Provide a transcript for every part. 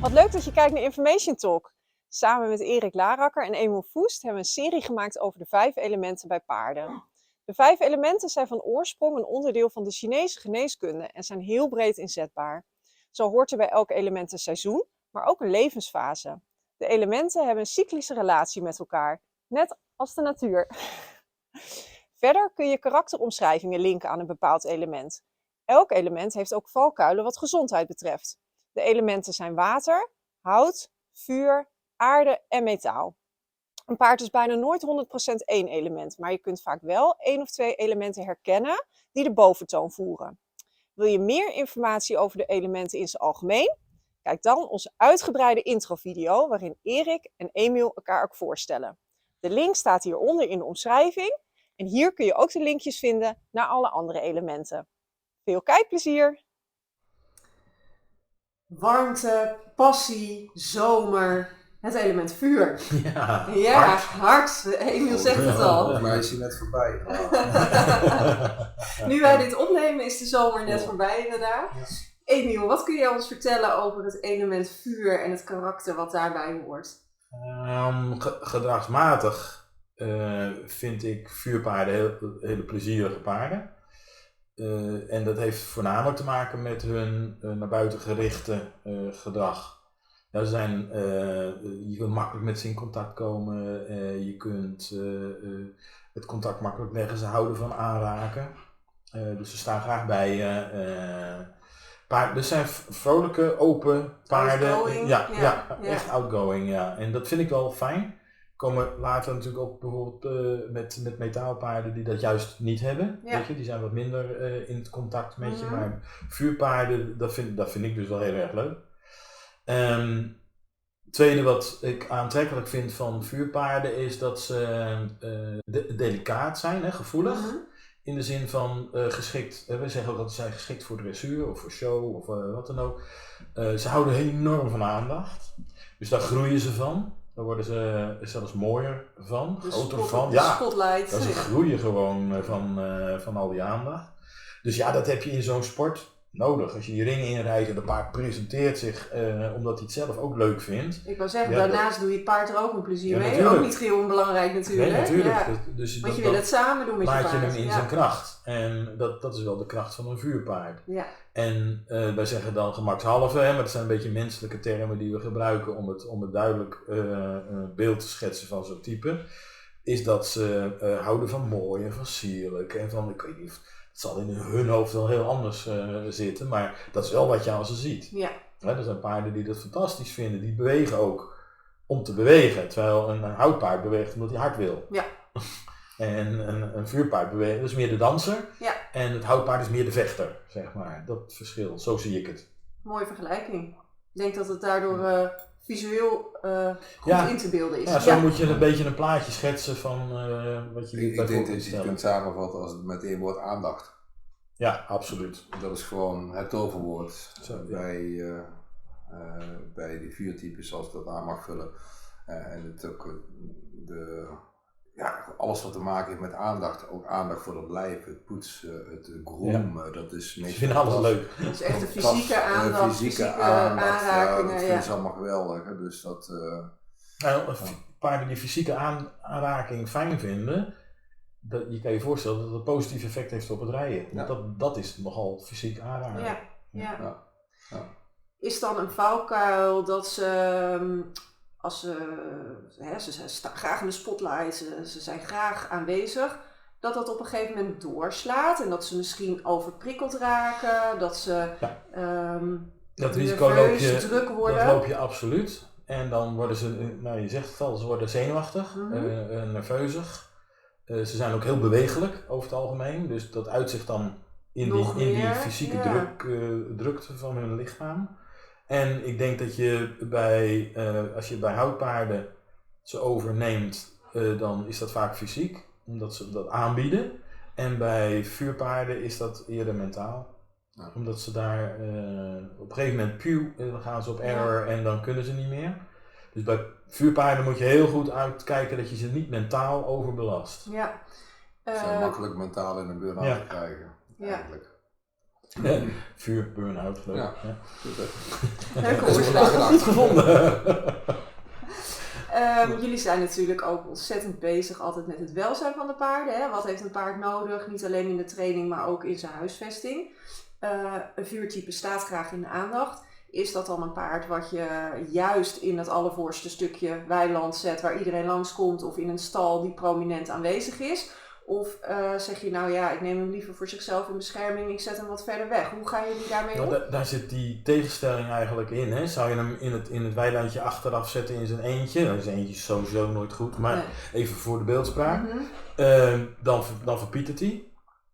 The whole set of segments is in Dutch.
Wat leuk dat je kijkt naar Information Talk. Samen met Erik Larakker en Emil Voest hebben we een serie gemaakt over de 5 elementen bij paarden. De 5 elementen zijn van oorsprong een onderdeel van de Chinese geneeskunde en zijn heel breed inzetbaar. Zo hoort er bij elk element een seizoen, maar ook een levensfase. De elementen hebben een cyclische relatie met elkaar, net als de natuur. Verder kun je karakteromschrijvingen linken aan een bepaald element. Elk element heeft ook valkuilen wat gezondheid betreft. De elementen zijn water, hout, vuur, aarde en metaal. Een paard is bijna nooit 100% één element, maar je kunt vaak wel 1 of 2 elementen herkennen die de boventoon voeren. Wil je meer informatie over de elementen in zijn algemeen? Kijk dan onze uitgebreide introvideo waarin Erik en Emiel elkaar ook voorstellen. De link staat hieronder in de omschrijving en hier kun je ook de linkjes vinden naar alle andere elementen. Veel kijkplezier! Warmte, passie, zomer, het element vuur. Ja, hard. Emiel zegt het al. Volgens mij is hij net voorbij. Nu wij dit opnemen is de zomer net voorbij inderdaad. Ja. Emiel, wat kun je ons vertellen over het element vuur en het karakter wat daarbij hoort? Gedragsmatig vind ik vuurpaarden hele plezierige paarden. En dat heeft voornamelijk te maken met hun naar buiten gerichte gedrag. Ja, je kunt makkelijk met ze in contact komen, je kunt het contact makkelijk leggen, ze houden van aanraken. Dus ze staan graag bij je. Dus zijn vrolijke, open paarden. Outgoing, Ja, echt outgoing. Ja. En dat vind ik wel fijn. Komen later natuurlijk ook bijvoorbeeld met metaalpaarden die dat juist niet hebben. Ja. Weet je? Die zijn wat minder in het contact met je. Maar vuurpaarden, dat vind ik dus wel heel erg leuk. Het tweede wat ik aantrekkelijk vind van vuurpaarden is dat ze delicaat zijn, hè, gevoelig. In de zin van geschikt, we zeggen ook dat ze zijn geschikt voor dressuur of voor show of wat dan ook. Ze houden enorm van aandacht, dus daar groeien ze van. Daar worden ze zelfs mooier van, groter van. Ja, spotlight. ze groeien gewoon van al die aandacht. Dus ja, dat heb je in zo'n sport nodig. Als je die ring inrijdt en de paard presenteert zich omdat hij het zelf ook leuk vindt. Ik wou zeggen, daarnaast doe je paard er ook een plezier mee. Natuurlijk. Ook niet heel onbelangrijk natuurlijk. Nee, natuurlijk. Ja. Dus Want je wil het samen doen met je paard. laat je hem in zijn kracht. En dat is wel de kracht van een vuurpaard. Ja. En wij zeggen dan gemakshalve, maar dat zijn een beetje menselijke termen die we gebruiken om het duidelijk beeld te schetsen van zo'n type. Is dat ze houden van mooi en van sierlijk en van, ik weet niet, het zal in hun hoofd wel heel anders zitten, maar dat is wel wat je aan ze ziet. Ja. Er zijn paarden die dat fantastisch vinden, die bewegen ook om te bewegen, terwijl een houtpaard beweegt omdat hij hard wil. Ja. En een vuurpaard beweegt, dat is meer de danser. Ja. En het houtpaard is meer de vechter, zeg maar. Dat verschil, zo zie ik het. Mooie vergelijking. Ik denk dat het daardoor visueel goed in te beelden is. Ja, zo moet je een beetje een plaatje schetsen van wat je Ik denk dat je het kunt samenvatten als met één woord aandacht. Ja, absoluut. Dat is gewoon het toverwoord Zo, bij die vuurtypes, zoals ik dat aan mag vullen. En het ook alles wat te maken heeft met aandacht, ook aandacht voor het lijf, het poetsen, het groom, dat is meestal. Ik vind alles leuk. Dat is echt de fysieke aandacht, fysieke aanrakingen. Dat vinden ze allemaal geweldig. Hè? Dus dat, paarden die fysieke aanraking fijn vinden, je kan je voorstellen dat het een positief effect heeft op het rijden. Ja. Dat is nogal fysiek aanraken. Ja. Is dan een valkuil dat ze, als ze staan graag in de spotlight, ze zijn graag aanwezig, dat op een gegeven moment doorslaat en dat ze misschien overprikkeld raken, dat ze dat risico druk worden? Dat loop je absoluut. En dan worden ze, je zegt het al, ze worden zenuwachtig, nerveuzig. Ze zijn ook heel bewegelijk over het algemeen, dus dat uitzicht dan in die fysieke drukte van hun lichaam. En ik denk dat je als je bij houtpaarden ze overneemt, dan is dat vaak fysiek, omdat ze dat aanbieden. En bij vuurpaarden is dat eerder mentaal. Ja. Omdat ze daar op een gegeven moment dan gaan ze op error en dan kunnen ze niet meer. Dus bij vuurpaarden moet je heel goed uitkijken dat je ze niet mentaal overbelast. Ja. Ze zijn makkelijk mentaal in een burn-out te krijgen, eigenlijk. Vuur, burn-out, leuk. Ja. Ja. Goed, hè? Leuke Dat is over oorslag. nagedacht. Goed gevonden. Jullie zijn natuurlijk ook ontzettend bezig altijd met het welzijn van de paarden. Hè? Wat heeft een paard nodig? Niet alleen in de training, maar ook in zijn huisvesting. Een vuurtype staat graag in de aandacht. Is dat dan een paard wat je juist in het allervoorste stukje weiland zet waar iedereen langskomt, of in een stal die prominent aanwezig is? Of zeg je nou ja, ik neem hem liever voor zichzelf in bescherming, ik zet hem wat verder weg. Hoe gaan jullie daarmee om? Daar zit die tegenstelling eigenlijk in. Hè? Zou je hem in het weilandje achteraf zetten in zijn eentje? Nou, zijn eentje is sowieso nooit goed, maar Nee. even voor de beeldspraak. Dan verpietert hij,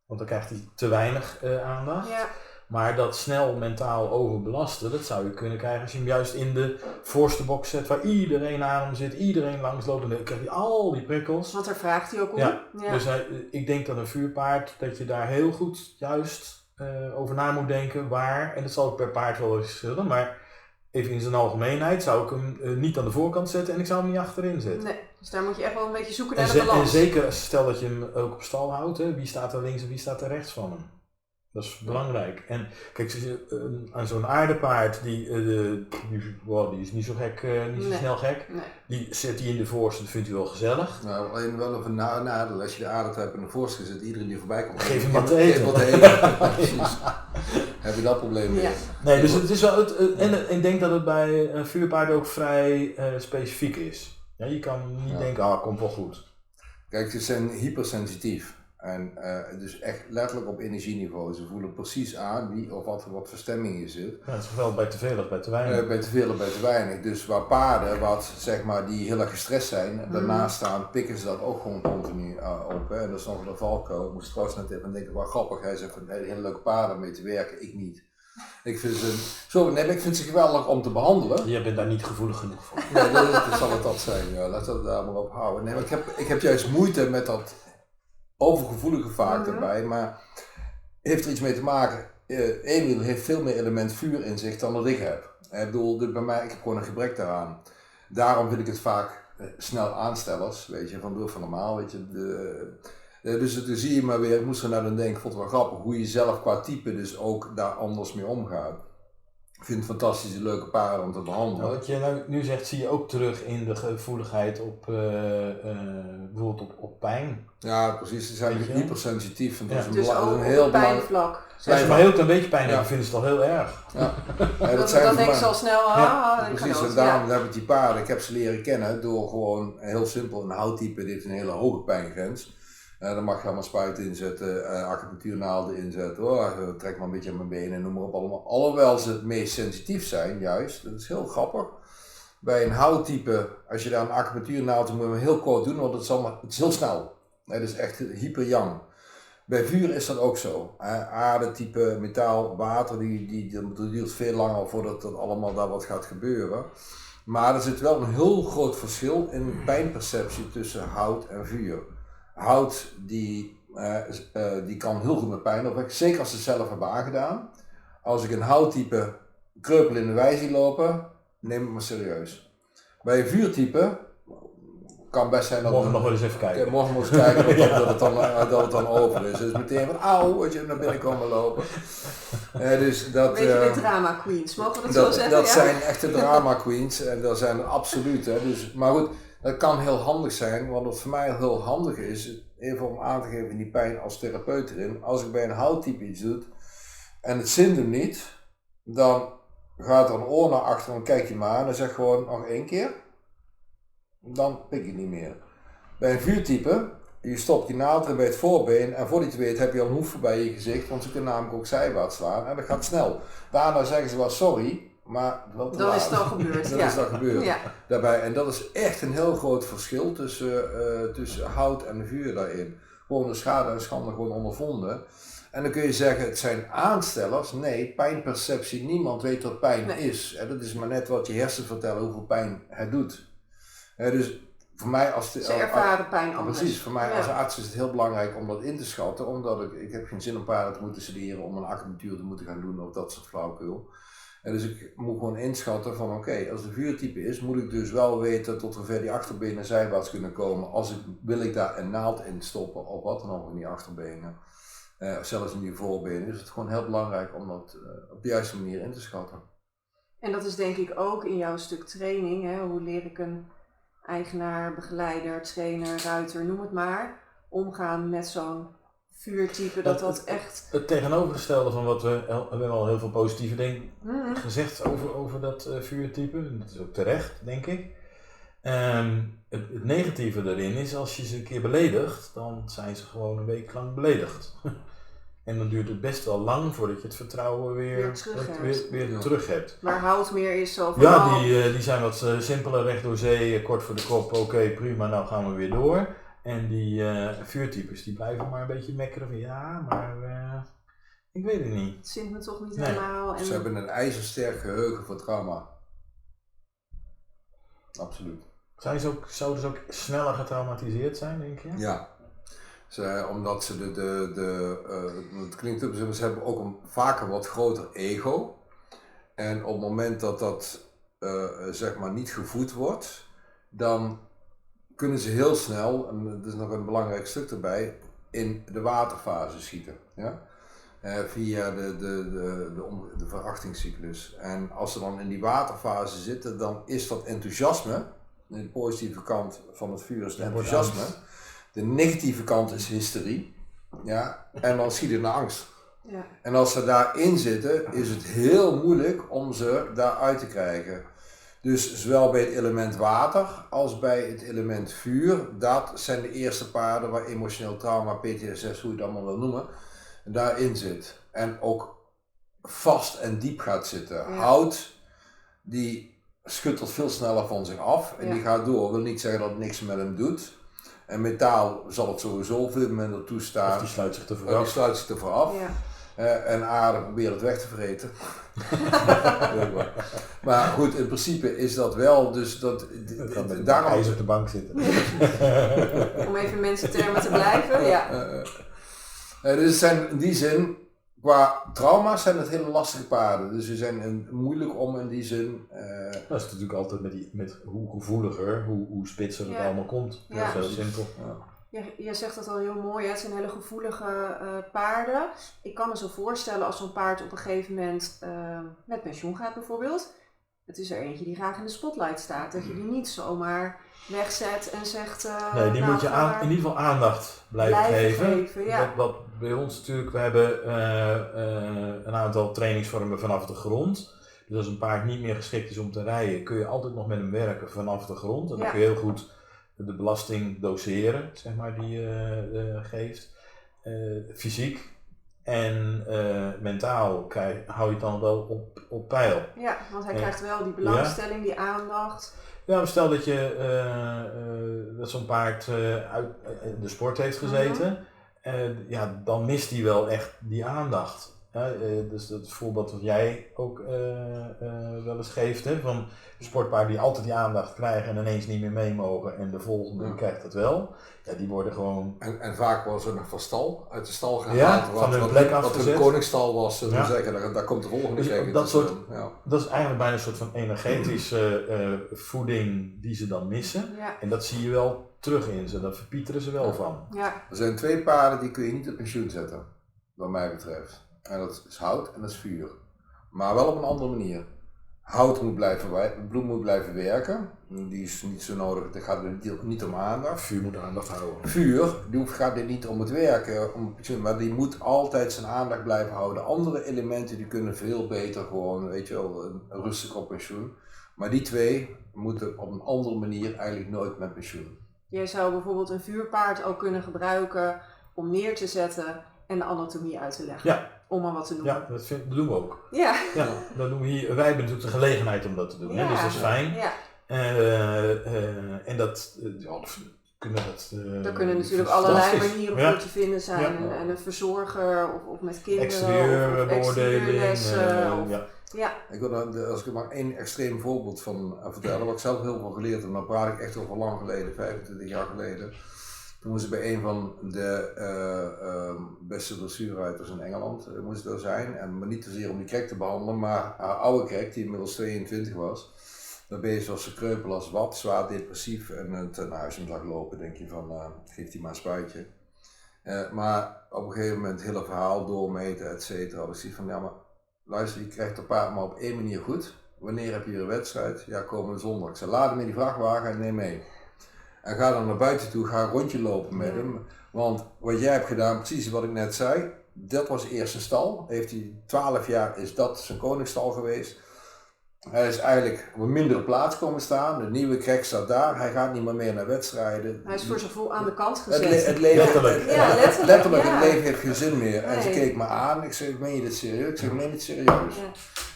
want dan krijgt hij te weinig aandacht. Ja. Maar dat snel mentaal overbelasten, dat zou je kunnen krijgen als je hem juist in de voorste box zet waar iedereen aan hem zit, iedereen langsloopt en dan krijg je al die prikkels. Want daar vraagt hij ook om. Ja. Dus ik denk dat een vuurpaard, dat je daar heel goed juist over na moet denken waar, en dat zal ook per paard wel eens verschillen, maar even in zijn algemeenheid zou ik hem niet aan de voorkant zetten en ik zou hem niet achterin zetten. Nee, dus daar moet je echt wel een beetje zoeken naar de En balans. zeker stel dat je hem ook op stal houdt, hè, wie staat er links en wie staat er rechts van hem. Dat is belangrijk. En kijk, aan zo'n aardepaard, die is niet zo gek, niet zo snel gek. Nee. Die zet hij in de voorste, dat vindt hij wel gezellig. Nou, alleen wel een nadeel. Als je de aardetrap in de voorste zet, iedereen die voorbij komt. Geef hem wat te eten. Geef wat te eten. Precies. Heb je dat probleem weer? Ja. Nee, dus het is wel, en ik denk dat het bij vuurpaarden ook vrij specifiek is. Ja, je kan niet denken, komt wel goed. Kijk, ze zijn hypersensitief. En dus echt letterlijk op energieniveau. Ze voelen precies aan wie of wat voor stemming je zit. Ja, het is wel bij te veel of bij te weinig. Bij te veel of bij te weinig. Dus waar paarden, zeg maar, die heel erg gestrest zijn, daarnaast staan, pikken ze dat ook gewoon continu op. Hè. En dat is nog een valkuil. Ik moest trouwens net even denken, wat grappig. Hij zegt van hele leuke paarden mee te werken, ik niet. Ik vind ik vind ze geweldig om te behandelen. Je bent daar niet gevoelig genoeg voor. Nee, dat zal het dat zijn. Ja. Laten we het daar maar op houden. Nee, maar ik heb juist moeite met dat overgevoelige vaak erbij, maar heeft er iets mee te maken. Emiel heeft veel meer element vuur in zich dan dat ik heb. Ik bedoel, bij mij, ik heb gewoon een gebrek daaraan. Daarom vind ik het vaak snel aanstellers, weet je, van normaal, weet je. Dus dan zie je maar weer, ik moest er naar dan denken, ik vond het wel grappig hoe je zelf qua type dus ook daar anders mee omgaat. Ik vind het fantastische leuke paarden om te behandelen. Wat je nu zegt, zie je ook terug in de gevoeligheid op bijvoorbeeld op pijn. Ja, precies. Ze zijn Ja. hypersensitief. En dat is Dus ook een op heel het belangrijk. pijnvlak. Als ze maar een heel klein beetje pijn hebben, vinden ze het al heel erg. Ja. Dan denk ze al snel, Precies, en daarom heb ik die paarden, ik heb ze leren kennen door gewoon heel simpel een houttype, die heeft een hele hoge pijngrens. Dan mag je allemaal spuiten inzetten, acupunctuurnaalden inzetten, trek maar een beetje aan mijn benen, noem maar op allemaal. Alhoewel ze het meest sensitief zijn, juist, dat is heel grappig. Bij een houttype, als je daar een acupunctuurnaald moet je hem heel kort doen, want het is heel snel. Het is echt hyper-yang. Bij vuur is dat ook zo. Aardetype, metaal, water, dat duurt veel langer voordat dat allemaal daar wat gaat gebeuren. Maar er zit wel een heel groot verschil in pijnperceptie tussen hout en vuur. Hout die kan heel goed met pijn opwekken, zeker als ze het zelf hebben aangedaan. Als ik een houttype kreupel in de wei zie lopen, neem het maar serieus. Bij een vuurtype kan best zijn dat Morgen nog wel eens even kijken. Morgen nog eens kijken dat het dan over is. Dus meteen van auw, als je naar binnen komen lopen. Dus dat, beetje de drama queens, mogen we dat zo zeggen? Dat zijn echte drama queens en dat zijn er absoluut. Hè. Dus, maar goed, dat kan heel handig zijn. Want wat voor mij heel handig is, even om aan te geven die pijn als therapeut erin. Als ik bij een houttype iets doe en het zint hem niet, dan gaat er een oor naar achter en kijk je maar aan en zeg gewoon nog 1 keer. Dan pik je niet meer. Bij een vuurtype, je stopt die naald er bij het voorbeen en voor die het weet heb je al een hoef bij je gezicht, want ze kunnen namelijk ook zijwaarts slaan en dat gaat snel. Daarna zeggen ze wel sorry, maar dan is het al gebeurd. Dan is dat gebeurd. Ja. Daarbij, en dat is echt een heel groot verschil tussen hout en vuur daarin. Gewoon de schade en schande gewoon ondervonden. En dan kun je zeggen, het zijn aanstellers. Nee, pijnperceptie, niemand weet wat pijn is. En dat is maar net wat je hersenen vertellen hoeveel pijn het doet. Dus voor mij ze ervaren pijn anders. Precies, voor mij als arts is het heel belangrijk om dat in te schatten, omdat ik heb geen zin om paarden te moeten studeren om een acupunctuur te moeten gaan doen of dat soort flauwekul. En dus ik moet gewoon inschatten van oké, als de vuurtype is, moet ik dus wel weten tot hoever die achterbenen zijwaarts kunnen komen. Wil ik daar een naald in stoppen of wat dan ook in die achterbenen. zelfs in die voorbenen, is het gewoon heel belangrijk om dat op de juiste manier in te schatten. En dat is denk ik ook in jouw stuk training, hè? Hoe leer ik een eigenaar, begeleider, trainer, ruiter, noem het maar, omgaan met zo'n vuurtype, dat echt... Het tegenovergestelde van wat we hebben al heel veel positieve dingen gezegd over dat vuurtype, dat is ook terecht, denk ik. Het negatieve daarin is, als je ze een keer beledigt, dan zijn ze gewoon een week lang beledigd. En dan duurt het best wel lang voordat je het vertrouwen weer terug hebt. Waar hout meer is zo van... Ja, die zijn wat simpeler, recht door zee, kort voor de kop, oké, prima, nou gaan we weer door. En die vuurtypes, die blijven maar een beetje mekkeren van ja, maar ik weet het niet. Het zint me toch niet helemaal. En... Ze hebben een ijzersterk geheugen voor trauma. Absoluut. Zouden ze ook sneller getraumatiseerd zijn, denk je? Ja. Omdat ze het klinkt ook, ze hebben ook vaak een wat groter ego. En op het moment dat zeg maar niet gevoed wordt, dan kunnen ze heel snel, en dat is nog een belangrijk stuk erbij, in de waterfase schieten. Ja? Via de verachtingscyclus. En als ze dan in die waterfase zitten, dan is dat enthousiasme, de positieve kant van het vuur is het enthousiasme. De negatieve kant is hysterie. Ja? En dan schiet het naar angst. Ja. En als ze daarin zitten, is het heel moeilijk om ze daaruit te krijgen. Dus zowel bij het element water als bij het element vuur, dat zijn de eerste paarden waar emotioneel trauma, PTSS, hoe je het allemaal wil noemen, daarin zit. En ook vast en diep gaat zitten. Ja. Hout, die schuttelt veel sneller van zich af en die gaat door. Dat wil niet zeggen dat het niks met hem doet. En metaal zal het sowieso veel minder toestaan. Of die sluit zich ervoor af. Ja. En aarde probeert het weg te vreten. Maar goed, in principe is dat wel, dus dat... Daarom ijzer op de bank zitten. Om even mensentermen te blijven, ja. Dus het zijn in die zin, qua trauma's zijn het hele lastige paarden. Dus ze zijn moeilijk om in die zin... Dat is natuurlijk altijd met hoe gevoeliger, hoe spitser het allemaal komt. Ja. Dat is heel simpel. Ja. Je zegt dat al heel mooi, hè? Het zijn hele gevoelige paarden. Ik kan me zo voorstellen als zo'n paard op een gegeven moment met pensioen gaat bijvoorbeeld. Het is er eentje die graag in de spotlight staat. Dat je die niet zomaar wegzet en zegt... nee, die moet je in ieder geval aandacht blijven geven. Ja. Wat bij ons natuurlijk, we hebben een aantal trainingsvormen vanaf de grond. Dus als een paard niet meer geschikt is om te rijden, kun je altijd nog met hem werken vanaf de grond. En dan kun je heel goed de belasting doseren, zeg maar, die je geeft. Fysiek en mentaal hou je het dan wel op peil. Ja, want hij krijgt wel die belangstelling, die aandacht. Ja, maar stel dat dat zo'n paard uit de sport heeft gezeten, dan mist hij wel echt die aandacht. Dus dat voorbeeld wat jij ook wel eens geeft, hè, van sportpaarden die altijd die aandacht krijgen en ineens niet meer mee mogen en de volgende krijgt het wel. Ja, die worden gewoon... En vaak worden ze nog uit de stal gehaald. Ja, van hun plek afgezet. Wat een koningsstal was, zullen we zeggen, daar komt de volgende dus kijken. Dat is eigenlijk bijna een soort van energetische voeding die ze dan missen. Ja. En dat zie je wel terug in ze, daar verpieteren ze wel van. Ja. Er zijn 2 paarden die kun je niet op pensioen zetten, wat mij betreft. En dat is hout en dat is vuur. Maar wel op een andere manier. Hout moet bloem moet blijven werken. Die is niet zo nodig, daar gaat het niet om aandacht. Vuur moet aandacht houden. Vuur, gaat er niet om het werken, maar die moet altijd zijn aandacht blijven houden. Andere elementen die kunnen veel beter gewoon, weet je wel, rustig op pensioen. Maar die 2 moeten op een andere manier eigenlijk nooit met pensioen. Jij zou bijvoorbeeld een vuurpaard ook kunnen gebruiken om neer te zetten en de anatomie uit te leggen. Ja. Om maar wat te noemen. Ja, dat doen we ook. Ja. Ja, dat doen we hier. Wij hebben natuurlijk de gelegenheid om dat te doen, Ja. hè? Dus dat is fijn. Ja. En dat kunnen Er kunnen natuurlijk allerlei manieren voor Ja. te vinden zijn. Ja. En een verzorger of met kinderen. exterieurbeoordeling. Ja. Ik wil als ik er maar 1 extreem voorbeeld van vertellen, wat ik zelf heel veel geleerd heb, dan praat ik echt over lang geleden, 25 jaar geleden. Toen moest ik bij een van de beste dressuurruiters in Engeland moest daar zijn. En maar niet zozeer om die krek te behandelen, maar haar oude krek, die inmiddels 22 was. Daarbij was ze kreupel als wat, zwaar depressief en het naar huis om zag lopen, denk je van, geef die maar een spuitje. Maar op een gegeven moment het hele verhaal doormeten, et cetera. Had ik zoiets van, ja maar luister, je krijgt het paard maar op één manier goed. Wanneer heb je hier een wedstrijd? Ja, komende zondag. Ik zei, laat hem in die vrachtwagen en neem mee. En ga dan naar buiten toe, ga een rondje lopen met hem. Want wat jij hebt gedaan, precies wat ik net zei, dat was eerst een stal. Heeft hij 12 jaar, is dat zijn koningsstal geweest. Hij is eigenlijk op een mindere plaats komen staan. De nieuwe krek staat daar. Hij gaat niet meer naar wedstrijden. Hij is voor zijn gevoel aan de kant gezet. Het leven, Letterlijk. letterlijk, ja. het leven heeft geen zin meer. En ze Nee. keek me aan. Ik zei, meen je dit serieus? Ik zeg, ik meen het serieus. Ja.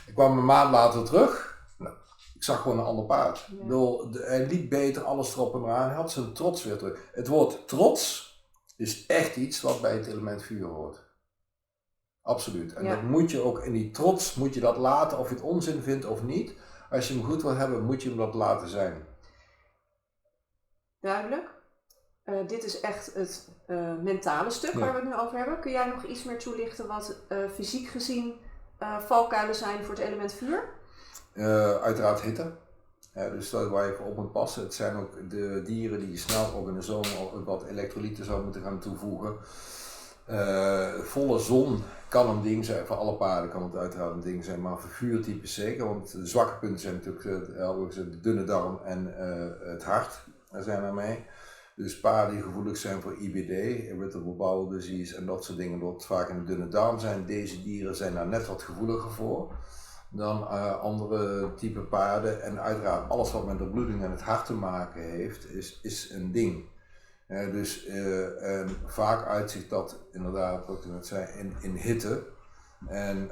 Ik kwam een maand later terug. Nou, ik zag gewoon een ander paard. Ja. Ik bedoel, hij liep beter, alles erop en eraan. Hij had zijn trots weer terug. Het woord trots is echt iets wat bij het element vuur hoort. Absoluut. En Ja. dat moet je ook, in die trots moet je dat laten, of je het onzin vindt of niet. Als je hem goed wil hebben, moet je hem dat laten zijn. Duidelijk. Dit is echt het mentale stuk Ja. waar we het nu over hebben. Kun jij nog iets meer toelichten wat fysiek gezien valkuilen zijn voor het element vuur? Uiteraard hitte. Dus dat waar je voor op moet passen. Het zijn ook de dieren die je snel ook in de zomer ook wat elektrolyten zou moeten gaan toevoegen. Volle zon kan een ding zijn, voor alle paarden kan het uiteraard een ding zijn, maar voor vuurtypes zeker, want de zwakke punten zijn natuurlijk de dunne darm en het hart, daar zijn er mee. Dus paarden die gevoelig zijn voor IBD, irritable bowel disease en dat soort dingen, dat vaak in de dunne darm zijn. Deze dieren zijn daar net wat gevoeliger voor dan andere type paarden. En uiteraard alles wat met de bloeding en het hart te maken heeft, is een ding. Dus vaak uitzicht dat inderdaad, wat ik net zei, in hitte. En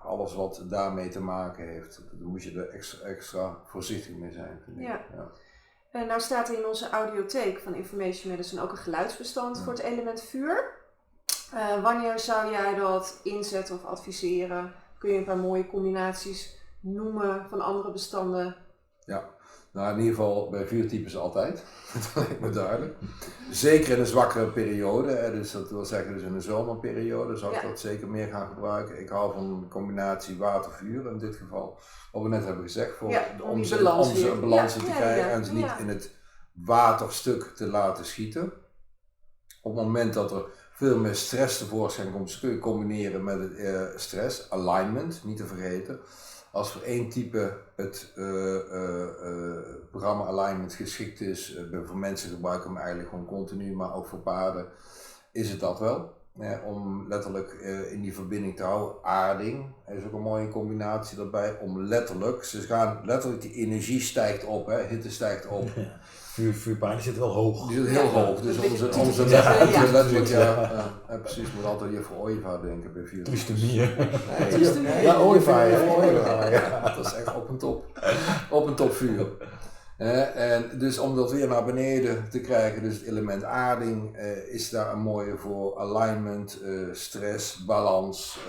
alles wat daarmee te maken heeft, dan moet je er extra voorzichtig mee zijn. Vind ik. Ja. Ja. En nou staat er in onze audiotheek van Information Medicine ook een geluidsbestand voor het element vuur. Wanneer zou jij dat inzetten of adviseren? Kun je een paar mooie combinaties noemen van andere bestanden? Ja, nou in ieder geval bij vuurtypes altijd, dat lijkt me duidelijk. Zeker in een zwakkere periode, dus dat wil zeggen dus in een zomerperiode zou ik dat zeker meer gaan gebruiken. Ik hou van een combinatie water-vuur in dit geval, wat we net hebben gezegd, voor om ze balans te krijgen en ze niet in het waterstuk te laten schieten. Op het moment dat er veel meer stress tevoorschijn komt, kun je combineren met het stress, alignment, niet te vergeten. Als voor één type het programma alignment geschikt is, voor mensen gebruiken we hem eigenlijk gewoon continu, maar ook voor paarden is het dat wel. Om letterlijk in die verbinding te houden. Aarding is ook een mooie combinatie daarbij, om letterlijk, die energie stijgt op, hitte stijgt op. Ja. Vuurpaarden zitten wel hoog. Die zitten heel hoog, dus onze letterlijk, precies, moet altijd hier voor ooievaar denken bij vuur. Triestemie. Ja, ooievaar, ja. Dat is echt op een top vuur. En dus om dat weer naar beneden te krijgen, dus het element aarding, is daar een mooie voor. Alignment, stress, balans,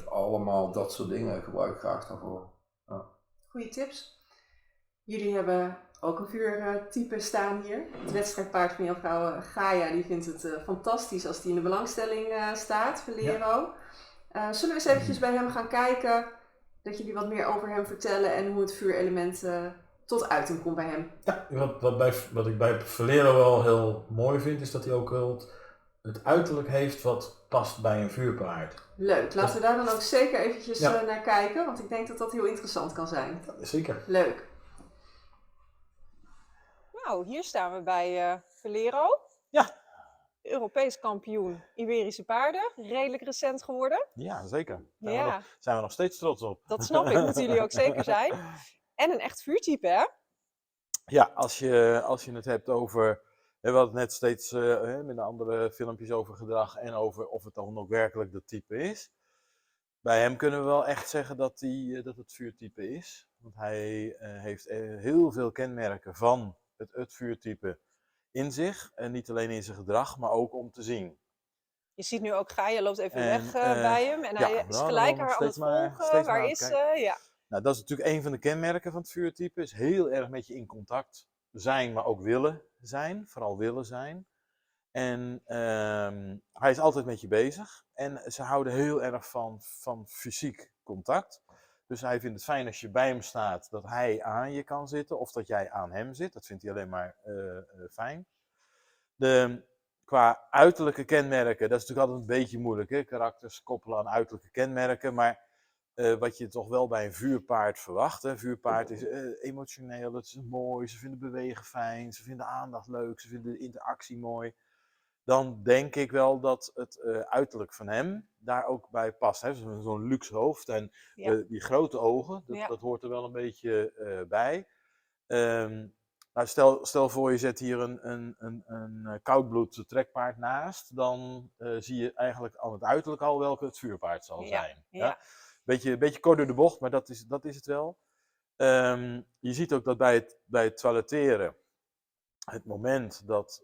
allemaal dat soort dingen gebruik ik graag daarvoor. Ja. Goeie tips. Jullie hebben ook een vuurtype staan hier. Het wedstrijdpaard van jouw vrouw Gaia, die vindt het fantastisch als die in de belangstelling staat, Valero. Zullen we eens eventjes bij hem gaan kijken, dat jullie wat meer over hem vertellen en hoe het vuurelement tot uiting komt bij hem? Ja, wat ik bij Valero wel heel mooi vind, is dat hij ook het uiterlijk heeft wat past bij een vuurpaard. Leuk, laten we daar dan ook zeker eventjes naar kijken, want ik denk dat dat heel interessant kan zijn. Zeker. Leuk. Nou, hier staan we bij Valero. Ja. Europees kampioen Iberische paarden. Redelijk recent geworden. Ja, zeker. Ja. Zijn we nog steeds trots op. Dat snap ik, moeten jullie ook zeker zijn. En een echt vuurtype, hè? Ja, als je het hebt over, we hadden het net steeds met de andere filmpjes over gedrag en over of het dan ook werkelijk dat type is. Bij hem kunnen we wel echt zeggen dat het vuurtype is. Want hij heeft heel veel kenmerken van het vuurtype in zich. En niet alleen in zijn gedrag, maar ook om te zien. Je ziet nu ook Gaia loopt even weg bij hem. En hij is nou, gelijk haar aan het volgen. Waar is ze? Ja. Nou, dat is natuurlijk een van de kenmerken van het vuurtype. Is heel erg met je in contact zijn, maar ook willen zijn. Vooral willen zijn. En hij is altijd met je bezig. En ze houden heel erg van fysiek contact. Dus hij vindt het fijn als je bij hem staat, dat hij aan je kan zitten. Of dat jij aan hem zit. Dat vindt hij alleen maar fijn. De qua uiterlijke kenmerken, dat is natuurlijk altijd een beetje moeilijk, hè? Karakters koppelen aan uiterlijke kenmerken, maar wat je toch wel bij een vuurpaard verwacht. Hè? Vuurpaard is emotioneel, het is mooi, ze vinden bewegen fijn, ze vinden aandacht leuk, ze vinden de interactie mooi. Dan denk ik wel dat het uiterlijk van hem daar ook bij past. Hè? Zo'n luxe hoofd en die grote ogen, dat hoort er wel een beetje bij. Nou, stel voor je zet hier een koudbloed trekpaard naast, dan zie je eigenlijk aan het uiterlijk al welke het vuurpaard zal zijn. Ja? Beetje kort door de bocht, maar dat is het wel. Je ziet ook dat bij het toiletteren, het moment dat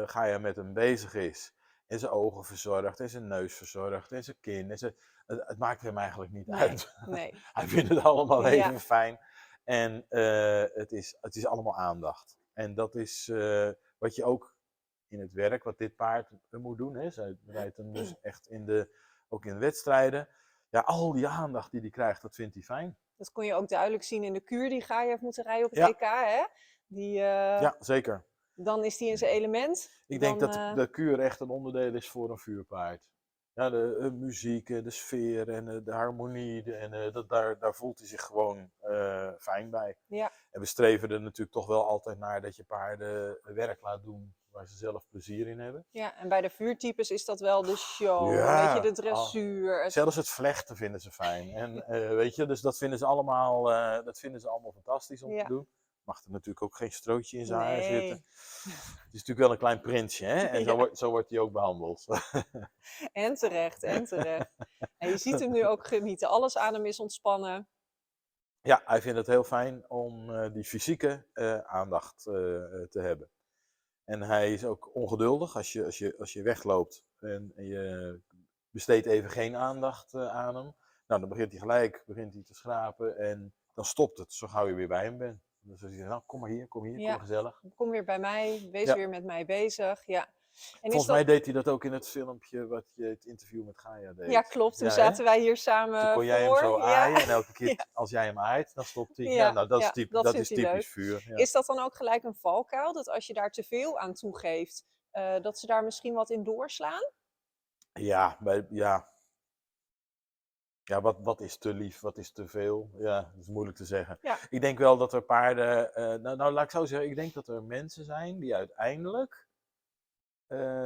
Gaia met hem bezig is, en zijn ogen verzorgt, en zijn neus verzorgt, en zijn kin, het maakt hem eigenlijk niet uit. Nee. Hij vindt het allemaal even fijn. En het is allemaal aandacht. En dat is wat je ook in het werk, wat dit paard moet doen. Hè. Zij rijdt hem dus echt ook in de wedstrijden. Ja, al die aandacht die hij krijgt, dat vindt hij fijn. Dat kon je ook duidelijk zien in de kuur die Gaia heeft moeten rijden op het EK. Hè? Ja, zeker. Dan is hij in zijn element. Ik denk dat de kuur echt een onderdeel is voor een vuurpaard. Ja, de muziek, de sfeer en de harmonie, daar voelt hij zich gewoon fijn bij. Ja. En we streven er natuurlijk toch wel altijd naar dat je paarden werk laat doen waar ze zelf plezier in hebben. Ja, en bij de vuurtypes is dat wel de show, weet je, de dressuur. Zelfs het vlechten vinden ze fijn. En weet je, dus dat vinden ze allemaal fantastisch om te doen. Mag er natuurlijk ook geen strootje in zijn haar zitten. Het is natuurlijk wel een klein prinsje, hè? En zo wordt hij ook behandeld. En terecht. En je ziet hem nu ook genieten. Alles aan hem is ontspannen. Ja, hij vindt het heel fijn om die fysieke aandacht te hebben. En hij is ook ongeduldig als je wegloopt en je besteedt even geen aandacht aan hem. Nou, dan begint hij te schrapen en dan stopt het zo gauw je weer bij hem bent. Dus hij zegt, nou, kom maar hier, kom gezellig. Kom weer bij mij, wees weer met mij bezig. Ja. En volgens mij deed hij dat ook in het filmpje wat je het interview met Gaia deed. Ja, klopt. Toen zaten wij hier samen Toen kon jij hem zo aaien en elke keer als jij hem aait, dan stopt hij. Ja, nou, dat is typisch vuur. Ja. Is dat dan ook gelijk een valkuil? Dat als je daar te veel aan toegeeft, dat ze daar misschien wat in doorslaan? Ja, wat is te lief, wat is te veel? Ja, dat is moeilijk te zeggen. Ja. Ik denk wel dat er paarden... nou, laat ik zo zeggen. Ik denk dat er mensen zijn die uiteindelijk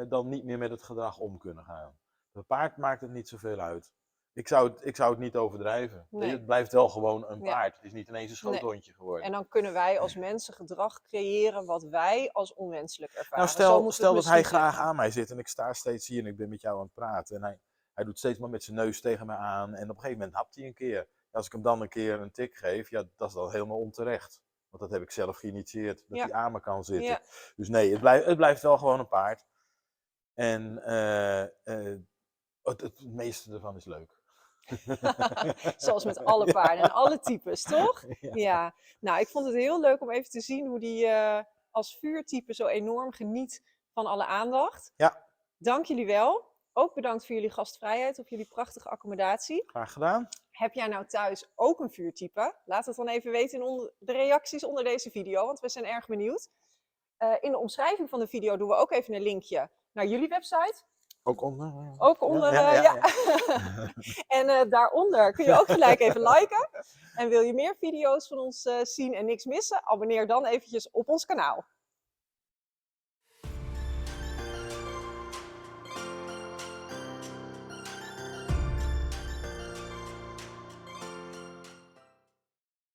dan niet meer met het gedrag om kunnen gaan. Het paard maakt het niet zoveel uit. Ik zou het niet overdrijven. Nee. Het blijft wel gewoon een paard. Het is niet ineens een schoothondje geworden. En dan kunnen wij als mensen gedrag creëren wat wij als onwenselijk ervaren. Nou, stel dat hij graag aan mij zit en ik sta steeds hier en ik ben met jou aan het praten. En hij doet steeds maar met zijn neus tegen me aan. En op een gegeven moment hapt hij een keer. Als ik hem dan een keer een tik geef, ja, dat is dan helemaal onterecht. Want dat heb ik zelf geïnitieerd, dat hij aan me kan zitten. Ja. Dus nee, het blijft wel gewoon een paard. En het meeste ervan is leuk. Zoals met alle paarden en alle types, toch? Ja. Nou, ik vond het heel leuk om even te zien hoe die als vuurtype zo enorm geniet van alle aandacht. Ja. Dank jullie wel. Ook bedankt voor jullie gastvrijheid, of jullie prachtige accommodatie. Graag gedaan. Heb jij nou thuis ook een vuurtype? Laat het dan even weten in de reacties onder deze video, want we zijn erg benieuwd. In de omschrijving van de video doen we ook even een linkje naar jullie website. Ook onder. Ook onder, ja. En daaronder kun je ook gelijk even liken. En wil je meer video's van ons zien en niks missen? Abonneer dan eventjes op ons kanaal.